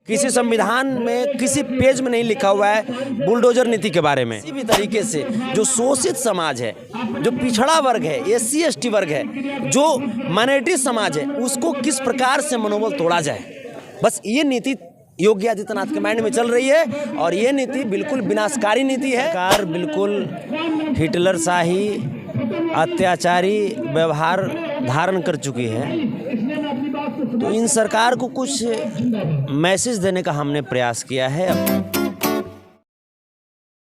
किसी संविधान में किसी पेज में नहीं लिखा हुआ है बुलडोजर नीति के बारे में। किसी भी तरीके से जो शोषित समाज है, जो पिछड़ा वर्ग है, एससी एसटी वर्ग है, जो माइनॉरिटी समाज है, उसको किस प्रकार से मनोबल तोड़ा जाए, बस ये नीति योगी आदित्यनाथ के माइंड में चल रही है। और ये नीति बिल्कुल विनाशकारी नीति है। सरकार बिल्कुल हिटलर शाही अत्याचारी व्यवहार धारण कर चुकी है। तो इन सरकार को कुछ मैसेज देने का हमने प्रयास किया है।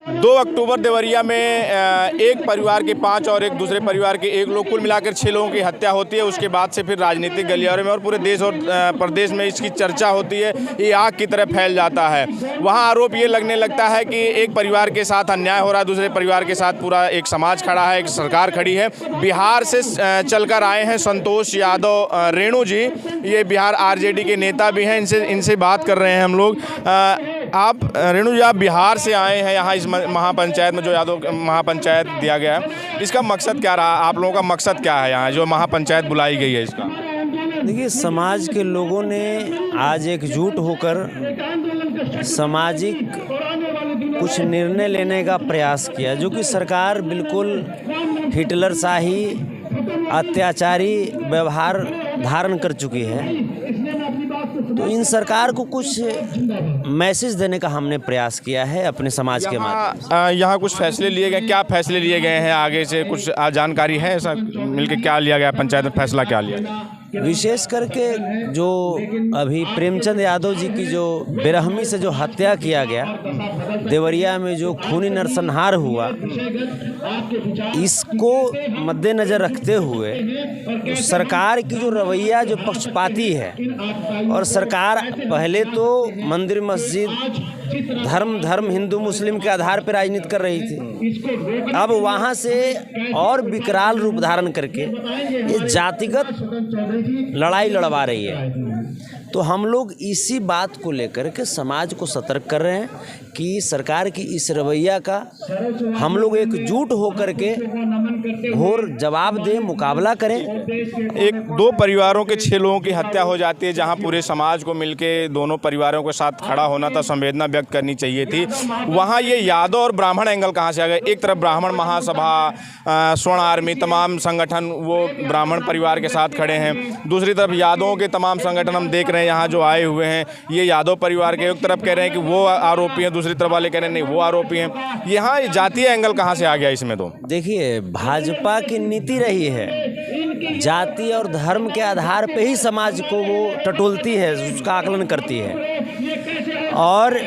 2 अक्टूबर देवरिया में एक परिवार के 5 और एक दूसरे परिवार के 1 लोग, कुल मिलाकर 6 लोगों की हत्या होती है। उसके बाद से फिर राजनीतिक गलियारे में और पूरे देश और प्रदेश में इसकी चर्चा होती है। ये आग की तरह फैल जाता है। वहाँ आरोप ये लगने लगता है कि एक परिवार के साथ अन्याय हो रहा है, दूसरे परिवार के साथ पूरा एक समाज खड़ा है, एक सरकार खड़ी है। बिहार से चलकर आए हैं संतोष यादव रेणु जी, ये बिहार आरजेडी के नेता भी हैं। इनसे बात कर रहे हैं हम लोग। आप रेणु जी, आप बिहार से आए हैं यहाँ इस महापंचायत में, जो यादव महापंचायत दिया गया है, इसका मकसद क्या रहा? आप लोगों का मकसद क्या है यहाँ जो महापंचायत बुलाई गई है इसका? देखिए, समाज के लोगों ने आज एकजुट होकर सामाजिक कुछ निर्णय लेने का प्रयास किया, जो कि सरकार बिल्कुल हिटलर शाही अत्याचारी व्यवहार धारण कर चुकी है। तो इन सरकार को कुछ मैसेज देने का हमने प्रयास किया है अपने समाज के माध्यम। यहाँ कुछ फैसले लिए गए, क्या फैसले लिए गए हैं? आगे से कुछ जानकारी है ऐसा मिलके क्या लिया गया पंचायत में, फैसला क्या लिया गया? विशेष करके जो अभी प्रेमचंद यादव जी की जो बेरहमी से जो हत्या किया गया, देवरिया में जो खूनी नरसंहार हुआ, इसको मद्देनज़र रखते हुए तो सरकार की जो रवैया जो पक्षपाती है, और सरकार पहले तो मंदिर मस्जिद धर्म हिंदू मुस्लिम के आधार पर राजनीति कर रही थी, अब वहाँ से और विकराल रूप धारण करके ये जातिगत लड़ाई लड़वा रही है। तो हम लोग इसी बात को लेकर के समाज को सतर्क कर रहे हैं कि सरकार की इस रवैया का हम लोग एकजुट होकर के घोर जवाब दें, मुकाबला करें। 1-2 परिवारों के 6 लोगों की हत्या हो जाती है, जहां पूरे समाज को मिलके दोनों परिवारों के साथ खड़ा होना था, संवेदना व्यक्त करनी चाहिए थी। वहां ये यादव और ब्राह्मण एंगल कहां से आ गए? एक तरफ ब्राह्मण महासभा, स्वर्ण आर्मी, तमाम संगठन वो ब्राह्मण परिवार के साथ खड़े हैं, दूसरी तरफ यादवों के तमाम संगठन हम देख रहे हैं यहाँ जो आए हुए हैं, ये यादव परिवार के। एक तरफ कह रहे हैं कि वो आरोपी हैं, दूसरी तरफ वाले कह रहे हैं नहीं वो आरोपी हैं। यहाँ जातीय एंगल कहाँ से आ गया इसमें? तो देखिए, भाजपा की नीति रही है जाति और धर्म के आधार पे ही समाज को वो टटोलती है, उसका आकलन करती है, और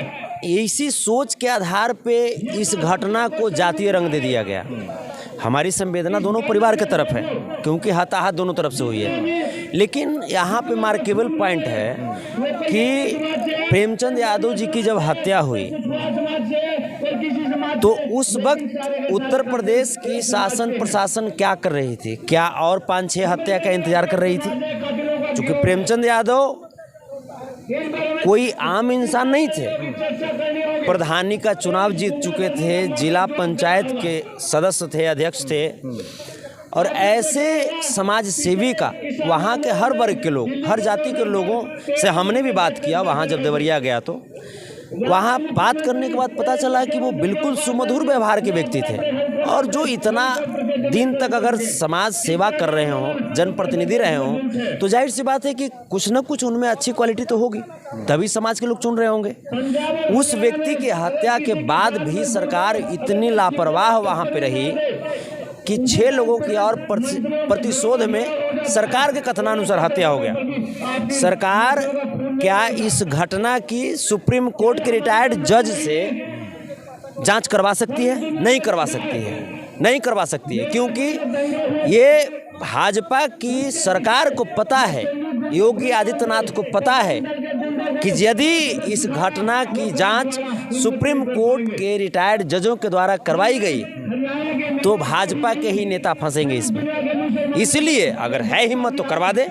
इसी सोच के आधार पे इस घटना को जातीय रंग दे दिया गया। हमारी संवेदना दोनों परिवार की तरफ है, क्योंकि हताहत दोनों तरफ से हुई है। लेकिन यहाँ पे मार्केबल पॉइंट है कि प्रेमचंद यादव जी की जब हत्या हुई तो उस वक्त उत्तर प्रदेश की शासन प्रशासन क्या कर रही थी? क्या और 5-6 हत्या का इंतजार कर रही थी? क्योंकि प्रेमचंद यादव कोई आम इंसान नहीं थे, प्रधानी का चुनाव जीत चुके थे, जिला पंचायत के सदस्य थे, अध्यक्ष थे, और ऐसे समाज सेवी का वहाँ के हर वर्ग के लोग, हर जाति के लोगों से हमने भी बात किया। वहाँ जब देवरिया गया तो वहाँ बात करने के बाद पता चला कि वो बिल्कुल सुमधुर व्यवहार के व्यक्ति थे, और जो इतना दिन तक अगर समाज सेवा कर रहे हों, जनप्रतिनिधि रहे हों, तो जाहिर सी बात है कि कुछ न कुछ उनमें अच्छी क्वालिटी तो होगी, तभी समाज के लोग चुन रहे होंगे। उस व्यक्ति की हत्या के बाद भी सरकार इतनी लापरवाह वहाँ पे रही कि 6 लोगों की और प्रतिशोध में सरकार के कथनानुसार हत्या हो गया। सरकार क्या इस घटना की सुप्रीम कोर्ट के रिटायर्ड जज से जांच करवा सकती है? नहीं करवा सकती है, नहीं करवा सकती है, क्योंकि ये भाजपा की सरकार को पता है, योगी आदित्यनाथ को पता है कि यदि इस घटना की जांच सुप्रीम कोर्ट के रिटायर्ड जजों के द्वारा करवाई गई तो भाजपा के ही नेता फंसेंगे इसमें। इसलिए अगर है हिम्मत तो करवा दे।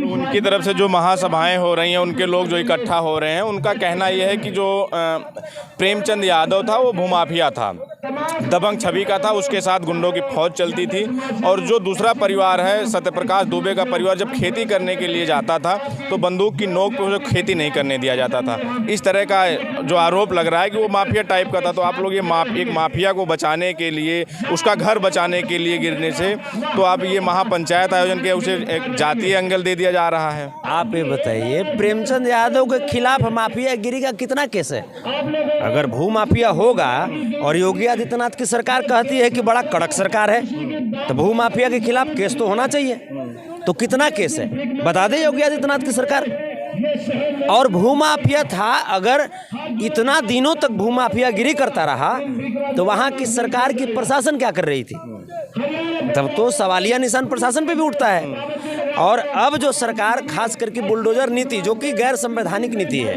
उनकी तरफ से जो महासभाएं हो रही हैं, उनके लोग जो इकट्ठा हो रहे हैं, उनका कहना यह है कि जो प्रेमचंद यादव था वो भूमाफिया था, दबंग छवि का था, उसके साथ गुंडों की फौज चलती थी। और जो दूसरा परिवार है सत्यप्रकाश दुबे का परिवार, जब खेती करने के लिए जाता था तो बंदूक की नोक पे उसे खेती नहीं करने दिया जाता था। इस तरह का जो आरोप लग रहा है कि वो माफिया टाइप का था। तो आप लोग ये एक माफिया को बचाने के लिए, उसका घर बचाने के लिए गिरने से, तो आप ये महापंचायत आयोजन के उसे एक जातीय एंगल दे दिया जा रहा है। आप ये बताइए, प्रेमचंद यादव के खिलाफ माफिया गिरी का कितना केस है? अगर भू माफिया होगा और योगी आदित्यनाथ की सरकार कहती है कि बड़ा कड़क सरकार है, तो भू माफिया के खिलाफ केस तो होना चाहिए। तो कितना केस है बता दे योगी आदित्यनाथ की सरकार। और भू माफिया था, अगर इतना दिनों तक भू माफिया गिरी करता रहा तो वहां की सरकार की प्रशासन क्या कर रही थी? तब तो सवालिया निशान प्रशासन पे भी उठता है। और अब जो सरकार खास करके बुलडोजर नीति, जो कि गैर संवैधानिक नीति है,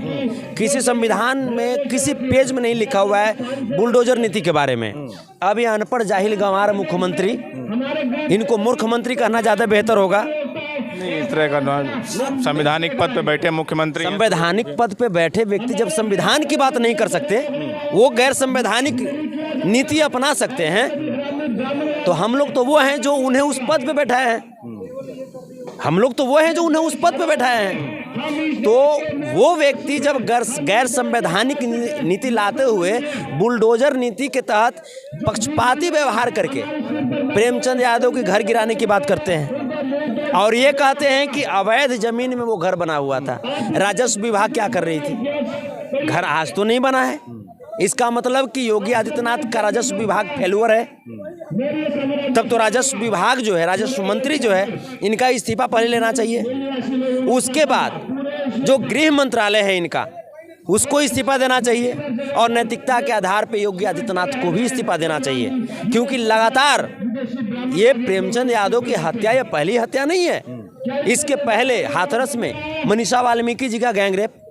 किसी संविधान में किसी पेज में नहीं लिखा हुआ है बुलडोजर नीति के बारे में। अब ये अनपढ़ जाहिल गंवार मुख्यमंत्री, इनको मूर्खमंत्री कहना ज़्यादा बेहतर होगा। नहीं, इस तरह का संवैधानिक पद पे बैठे मुख्यमंत्री, संवैधानिक पद पे बैठे व्यक्ति जब संविधान की बात नहीं कर सकते, वो गैर संवैधानिक नीति अपना सकते हैं, तो हम लोग तो वो हैं जो उन्हें उस पद पे बैठाए हैं। हम लोग तो वो हैं जो उन्हें उस पद पे बैठाए हैं। तो वो व्यक्ति जब गैर संवैधानिक नीति लाते हुए बुलडोजर नीति के तहत पक्षपाती व्यवहार करके प्रेमचंद यादव के घर गिराने की बात करते हैं और ये कहते हैं कि अवैध जमीन में वो घर बना हुआ था, राजस्व विभाग क्या कर रही थी? घर आज तो नहीं बना है। इसका मतलब कि योगी आदित्यनाथ का राजस्व विभाग फेलुअर है। तब तो राजस्व विभाग जो है, राजस्व मंत्री जो है, इनका इस्तीफा पहले लेना चाहिए। उसके बाद जो गृह मंत्रालय है इनका, उसको इस्तीफा देना चाहिए और नैतिकता के आधार पर योगी आदित्यनाथ को भी इस्तीफा देना चाहिए। क्योंकि लगातार ये प्रेमचंद यादव की हत्या ये पहली हत्या नहीं है। इसके पहले हाथरस में मनीषा वाल्मीकि जी का गैंगरेप,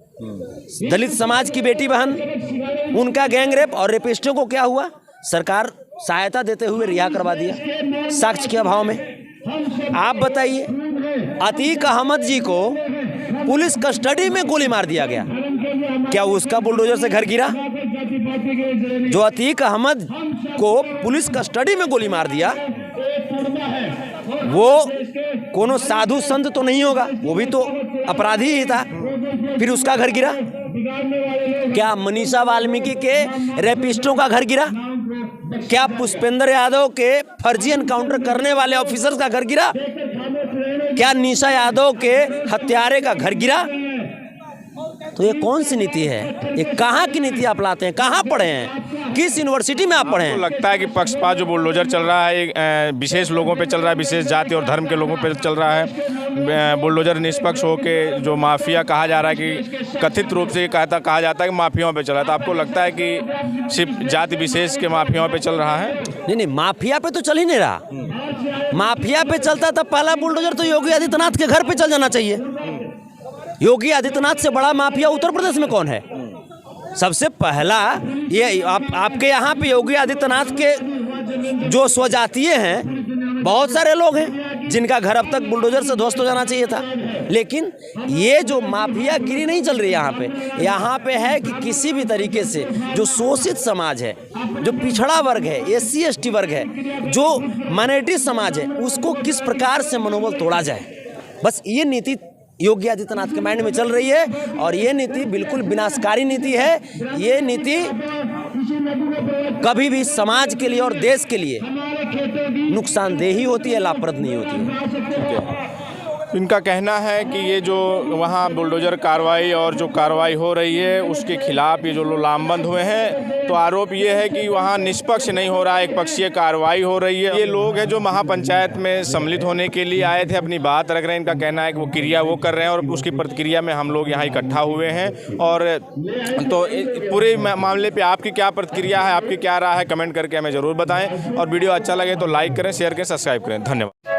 दलित समाज की बेटी बहन, उनका गैंगरेप, और रेपिस्टों को क्या हुआ? सरकार सहायता देते हुए रिहा करवा दिया साक्ष्य के अभाव में। आप बताइए, अतीक अहमद जी को पुलिस कस्टडी में गोली मार दिया गया, क्या उसका बुलडोजर से घर गिरा? जो अतीक अहमद को पुलिस कस्टडी में गोली मार दिया, वो कोनो साधु संत तो नहीं होगा, वो भी तो अपराधी ही था, फिर उसका घर गिरा? क्या मनीषा वाल्मीकि के रेपिस्टों का घर गिरा? क्या पुष्पेंद्र यादव के फर्जी एनकाउंटर करने वाले ऑफिसर्स का घर गिरा? क्या निशा यादव के हत्यारे का घर गिरा? तो ये कौन सी नीति है? ये कहाँ की नीति आप लाते हैं? कहाँ पढ़े हैं? किस यूनिवर्सिटी में आप पढ़े हैं? तो लगता है कि पक्षपात जो बुलडोजर चल रहा है विशेष लोगों पे चल रहा है, विशेष जाति और धर्म के लोगों पे चल रहा है। बुलडोजर निष्पक्ष हो के जो माफिया कहा जा रहा है, कि कथित रूप से कहा जाता है कि माफियाओं पे चल रहा है, तो आपको लगता है कि सिर्फ जाति विशेष के माफियाओं पे चल रहा है? नहीं, माफिया पे तो चल ही नहीं रहा। माफिया पे चलता था पहला बुलडोजर तो योगी आदित्यनाथ के घर पे चल जाना चाहिए। योगी आदित्यनाथ से बड़ा माफिया उत्तर प्रदेश में कौन है? सबसे पहला ये आपके यहाँ पे योगी आदित्यनाथ के जो स्वजातीय हैं, बहुत सारे लोग हैं जिनका घर अब तक बुलडोजर से ध्वस्त हो जाना चाहिए था। लेकिन ये जो माफिया गिरी नहीं चल रही यहाँ पे है कि किसी भी तरीके से जो शोषित समाज है, जो पिछड़ा वर्ग है, SC ST वर्ग है, जो माइनॉरिटी समाज है, उसको किस प्रकार से मनोबल तोड़ा जाए, बस ये नीति योगी आदित्यनाथ के माइंड में चल रही है। और ये नीति बिल्कुल विनाशकारी नीति है। ये नीति कभी भी समाज के लिए और देश के लिए नुकसानदेही होती है, लाभप्रद नहीं होती है। इनका कहना है कि ये जो वहाँ बुलडोजर कार्रवाई और जो कार्रवाई हो रही है उसके खिलाफ ये जो लोग लामबंद हुए हैं, तो आरोप ये है कि वहाँ निष्पक्ष नहीं हो रहा है, एक पक्षीय कार्रवाई हो रही है। ये लोग हैं जो महापंचायत में सम्मिलित होने के लिए आए थे, अपनी बात रख रहे हैं। इनका कहना है कि वो क्रिया वो कर रहे हैं और उसकी प्रतिक्रिया में हम लोग यहाँ इकट्ठा हुए हैं। और तो पूरे मामले पर आपकी क्या प्रतिक्रिया है, आपकी क्या राय है, कमेंट करके हमें ज़रूर बताएँ। और वीडियो अच्छा लगे तो लाइक करें, शेयर करें, सब्सक्राइब करें। धन्यवाद।